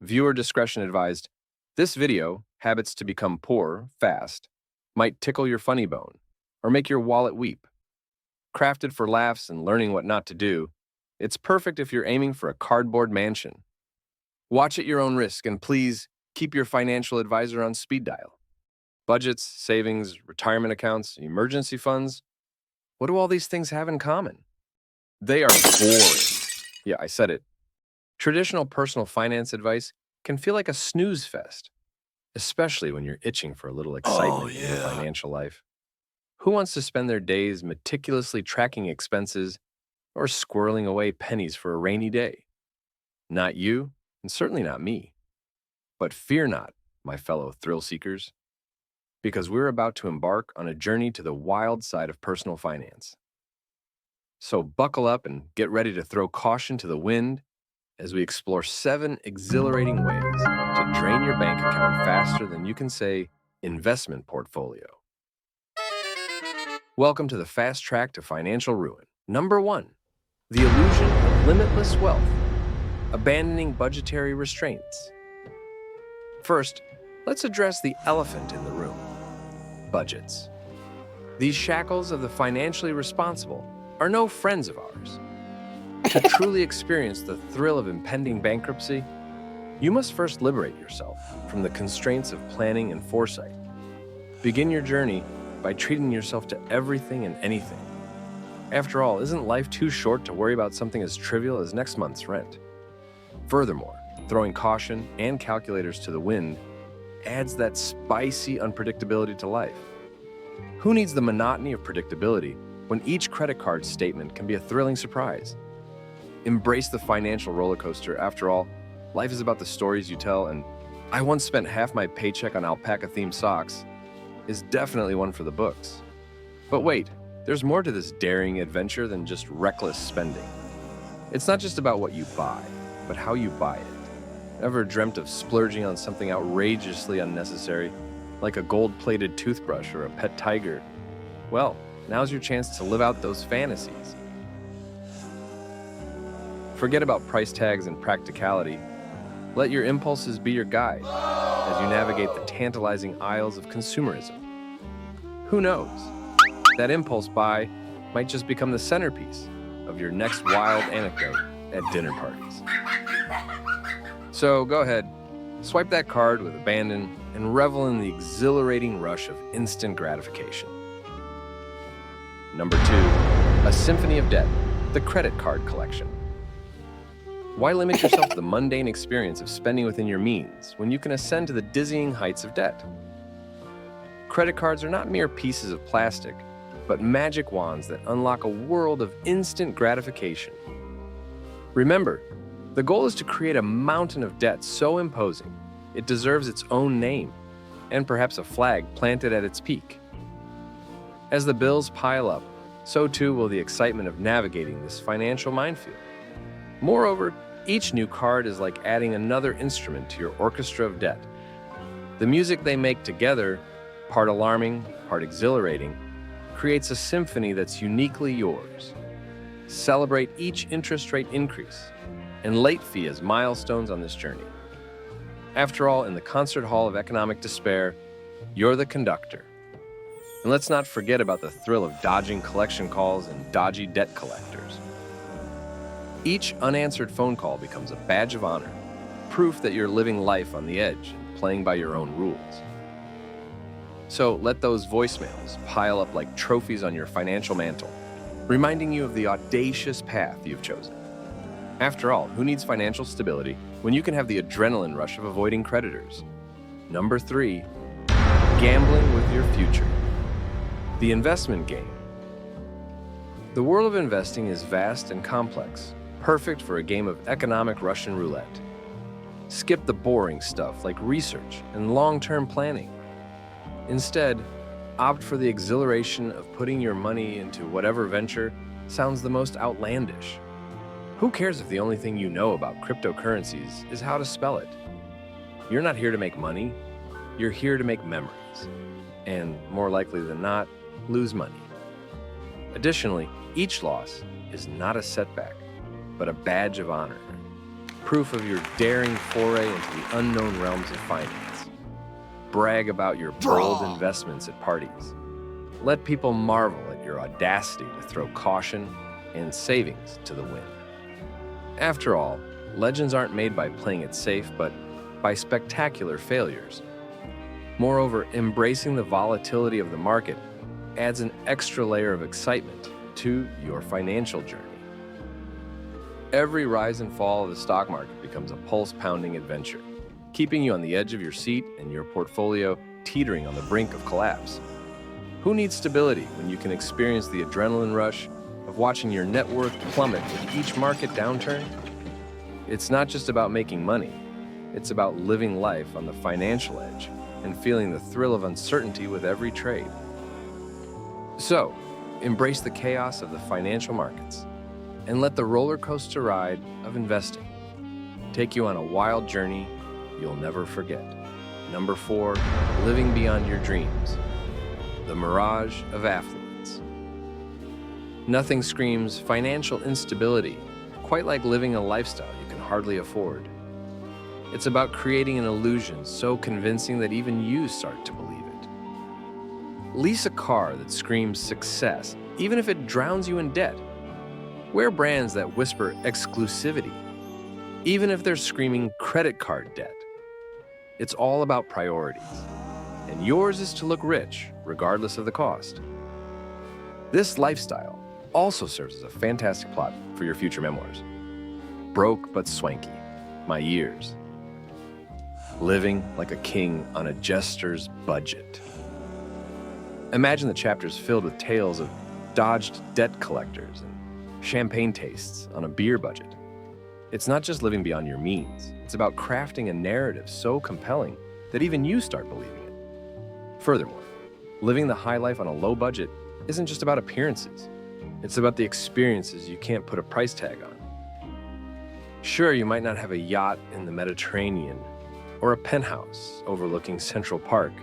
Viewer discretion advised. This video, Habits to Become Poor Fast, might tickle your funny bone or make your wallet weep. Crafted for laughs and learning what not to do, it's perfect if you're aiming for a cardboard mansion. Watch at your own risk and please keep your financial advisor on speed dial. Budgets, savings, retirement accounts, emergency funds. What do all these things have in common? They are boring. Yeah, I said it. Traditional personal finance advice can feel like a snooze fest, especially when you're itching for a little excitement in your financial life. Who wants to spend their days meticulously tracking expenses or squirreling away pennies for a rainy day? Not you, and certainly not me. But fear not, my fellow thrill seekers, because we're about to embark on a journey to the wild side of personal finance. So buckle up and get ready to throw caution to the wind as we explore 7 exhilarating ways to drain your bank account faster than you can say investment portfolio. Welcome to the fast track to financial ruin. Number 1, the illusion of limitless wealth, abandoning budgetary restraints. First, let's address the elephant in the room, budgets. These shackles of the financially responsible are no friends of ours. To truly experience the thrill of impending bankruptcy, you must first liberate yourself from the constraints of planning and foresight. Begin your journey by treating yourself to everything and anything. After all, isn't life too short to worry about something as trivial as next month's rent? Furthermore, throwing caution and calculators to the wind adds that spicy unpredictability to life. Who needs the monotony of predictability when each credit card statement can be a thrilling surprise? Embrace the financial roller coaster. After all, life is about the stories you tell, and I once spent half my paycheck on alpaca-themed socks is definitely one for the books. But wait, there's more to this daring adventure than just reckless spending. It's not just about what you buy, but how you buy it. Ever dreamt of splurging on something outrageously unnecessary, like a gold-plated toothbrush or a pet tiger? Well, now's your chance to live out those fantasies. Forget about price tags and practicality. Let your impulses be your guide as you navigate the tantalizing aisles of consumerism. Who knows? That impulse buy might just become the centerpiece of your next wild anecdote at dinner parties. So go ahead, swipe that card with abandon and revel in the exhilarating rush of instant gratification. Number 2, a symphony of debt, the credit card collection. Why limit yourself to the mundane experience of spending within your means when you can ascend to the dizzying heights of debt? Credit cards are not mere pieces of plastic, but magic wands that unlock a world of instant gratification. Remember, the goal is to create a mountain of debt so imposing it deserves its own name, and perhaps a flag planted at its peak. As the bills pile up, so too will the excitement of navigating this financial minefield. Moreover, each new card is like adding another instrument to your orchestra of debt. The music they make together, part alarming, part exhilarating, creates a symphony that's uniquely yours. Celebrate each interest rate increase and late fee as milestones on this journey. After all, in the concert hall of economic despair, you're the conductor. And let's not forget about the thrill of dodging collection calls and dodgy debt collectors. Each unanswered phone call becomes a badge of honor, proof that you're living life on the edge and playing by your own rules. So let those voicemails pile up like trophies on your financial mantle, reminding you of the audacious path you've chosen. After all, who needs financial stability when you can have the adrenaline rush of avoiding creditors? Number 3, gambling with your future. The investment game. The world of investing is vast and complex, perfect for a game of economic Russian roulette. Skip the boring stuff like research and long-term planning. Instead, opt for the exhilaration of putting your money into whatever venture sounds the most outlandish. Who cares if the only thing you know about cryptocurrencies is how to spell it? You're not here to make money, you're here to make memories, and more likely than not, lose money. Additionally, each loss is not a setback, but a badge of honor. proof of your daring foray into the unknown realms of finance. Brag about your bold investments at parties. Let people marvel at your audacity to throw caution and savings to the wind. After all, legends aren't made by playing it safe, but by spectacular failures. Moreover, embracing the volatility of the market adds an extra layer of excitement to your financial journey. Every rise and fall of the stock market becomes a pulse-pounding adventure, keeping you on the edge of your seat and your portfolio teetering on the brink of collapse. Who needs stability when you can experience the adrenaline rush of watching your net worth plummet with each market downturn? It's not just about making money, it's about living life on the financial edge and feeling the thrill of uncertainty with every trade. So, embrace the chaos of the financial markets and let the roller coaster ride of investing take you on a wild journey you'll never forget. Number 4, living beyond your dreams. The mirage of affluence. Nothing screams financial instability quite like living a lifestyle you can hardly afford. It's about creating an illusion so convincing that even you start to believe it. Lease a car that screams success, even if it drowns you in debt. Wear brands that whisper exclusivity, even if they're screaming credit card debt. It's all about priorities, and yours is to look rich, regardless of the cost. This lifestyle also serves as a fantastic plot for your future memoirs. Broke but swanky, my years. Living like a king on a jester's budget. Imagine the chapters filled with tales of dodged debt collectors and champagne tastes on a beer budget. It's not just living beyond your means. It's about crafting a narrative so compelling that even you start believing it. Furthermore, living the high life on a low budget isn't just about appearances. It's about the experiences you can't put a price tag on. Sure, you might not have a yacht in the Mediterranean or a penthouse overlooking Central Park,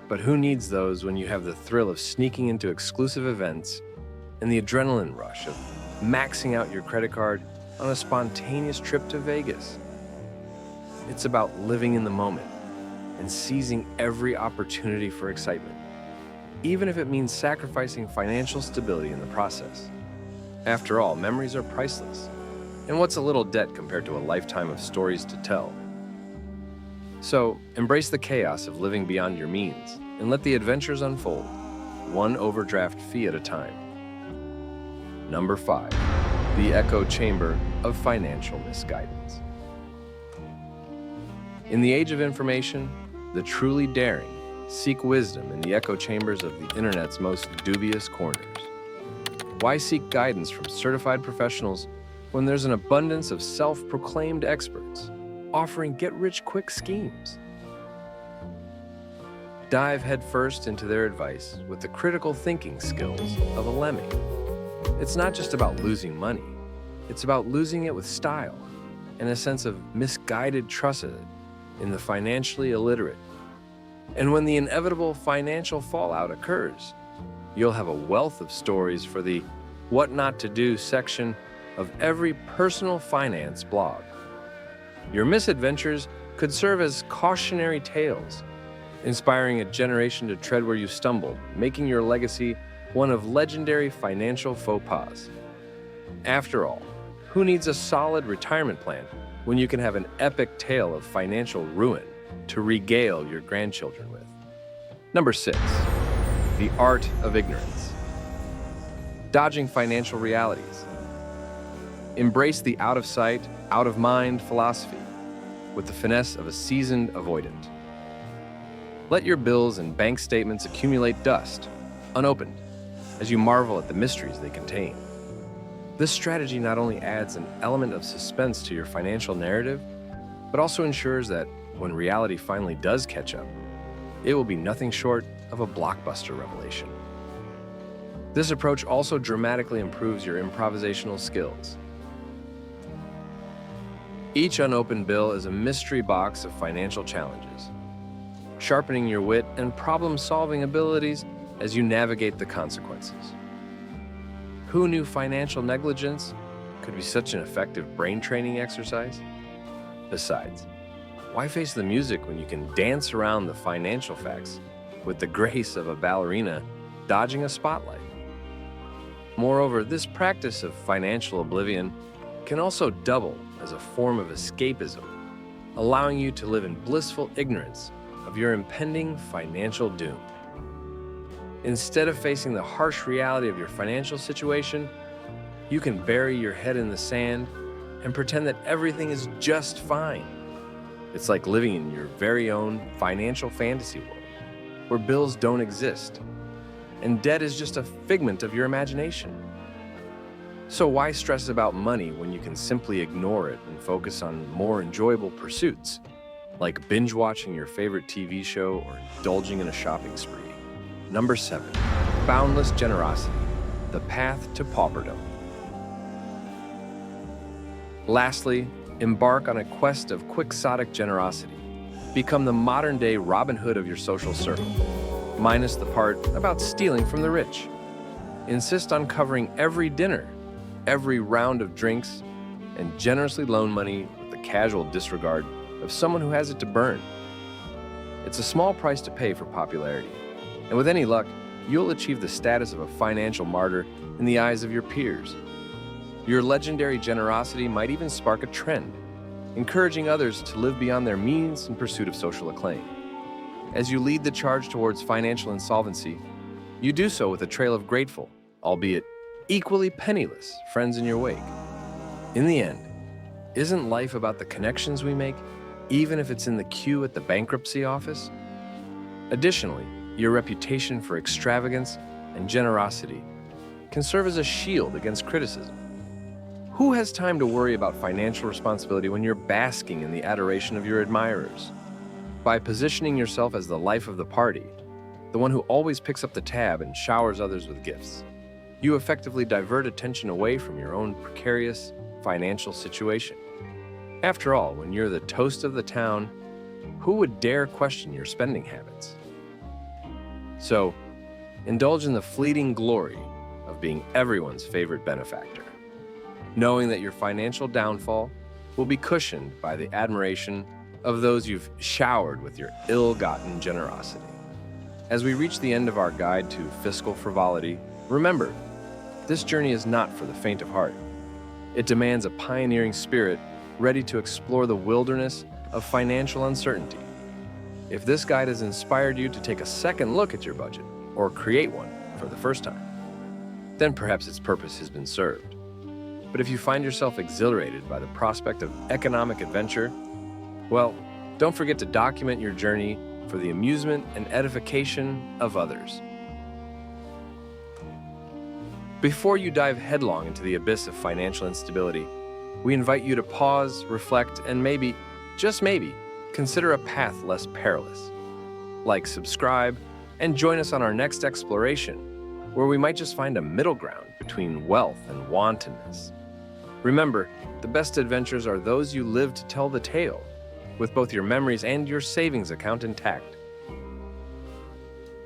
but who needs those when you have the thrill of sneaking into exclusive events and the adrenaline rush of maxing out your credit card on a spontaneous trip to Vegas? It's about living in the moment and seizing every opportunity for excitement, even if it means sacrificing financial stability in the process. After all, memories are priceless, and what's a little debt compared to a lifetime of stories to tell? So, embrace the chaos of living beyond your means and let the adventures unfold, one overdraft fee at a time. Number 5, the echo chamber of financial misguidance. In the age of information, the truly daring seek wisdom in the echo chambers of the internet's most dubious corners. Why seek guidance from certified professionals when there's an abundance of self-proclaimed experts offering get-rich-quick schemes? Dive headfirst into their advice with the critical thinking skills of a lemming. It's not just about losing money. It's about losing it with style and a sense of misguided trust in the financially illiterate. And when the inevitable financial fallout occurs, you'll have a wealth of stories for the What Not to Do section of every personal finance blog. Your misadventures could serve as cautionary tales, inspiring a generation to tread where you stumbled, making your legacy one of legendary financial faux pas. After all, who needs a solid retirement plan when you can have an epic tale of financial ruin to regale your grandchildren with? Number 6, the art of ignorance. Dodging financial realities. Embrace the out of sight, out of mind philosophy with the finesse of a seasoned avoidant. Let your bills and bank statements accumulate dust, unopened, as you marvel at the mysteries they contain. This strategy not only adds an element of suspense to your financial narrative, but also ensures that when reality finally does catch up, it will be nothing short of a blockbuster revelation. This approach also dramatically improves your improvisational skills. Each unopened bill is a mystery box of financial challenges, sharpening your wit and problem-solving abilities as you navigate the consequences. Who knew financial negligence could be such an effective brain training exercise? Besides, why face the music when you can dance around the financial facts with the grace of a ballerina dodging a spotlight? Moreover, this practice of financial oblivion can also double as a form of escapism, allowing you to live in blissful ignorance of your impending financial doom. Instead of facing the harsh reality of your financial situation, you can bury your head in the sand and pretend that everything is just fine. It's like living in your very own financial fantasy world, where bills don't exist, and debt is just a figment of your imagination. So why stress about money when you can simply ignore it and focus on more enjoyable pursuits, like binge-watching your favorite TV show or indulging in a shopping spree? Number 7, boundless generosity, the path to pauperdom. Lastly, embark on a quest of quixotic generosity. Become the modern-day Robin Hood of your social circle, minus the part about stealing from the rich. Insist on covering every dinner, every round of drinks, and generously loan money with the casual disregard of someone who has it to burn. It's a small price to pay for popularity, and with any luck, you'll achieve the status of a financial martyr in the eyes of your peers. Your legendary generosity might even spark a trend, encouraging others to live beyond their means in pursuit of social acclaim. As you lead the charge towards financial insolvency, you do so with a trail of grateful, albeit equally penniless, friends in your wake. In the end, isn't life about the connections we make, even if it's in the queue at the bankruptcy office? Additionally, your reputation for extravagance and generosity can serve as a shield against criticism. Who has time to worry about financial responsibility when you're basking in the adoration of your admirers? By positioning yourself as the life of the party, the one who always picks up the tab and showers others with gifts, you effectively divert attention away from your own precarious financial situation. After all, when you're the toast of the town, who would dare question your spending habits? So, indulge in the fleeting glory of being everyone's favorite benefactor, knowing that your financial downfall will be cushioned by the admiration of those you've showered with your ill-gotten generosity. As we reach the end of our guide to fiscal frivolity, remember, this journey is not for the faint of heart. It demands a pioneering spirit ready to explore the wilderness of financial uncertainty. If this guide has inspired you to take a second look at your budget or create one for the first time, then perhaps its purpose has been served. But if you find yourself exhilarated by the prospect of economic adventure, well, don't forget to document your journey for the amusement and edification of others. Before you dive headlong into the abyss of financial instability, we invite you to pause, reflect, and maybe, just maybe, consider a path less perilous. Like, subscribe, and join us on our next exploration, where we might just find a middle ground between wealth and wantonness. Remember, the best adventures are those you live to tell the tale, with both your memories and your savings account intact.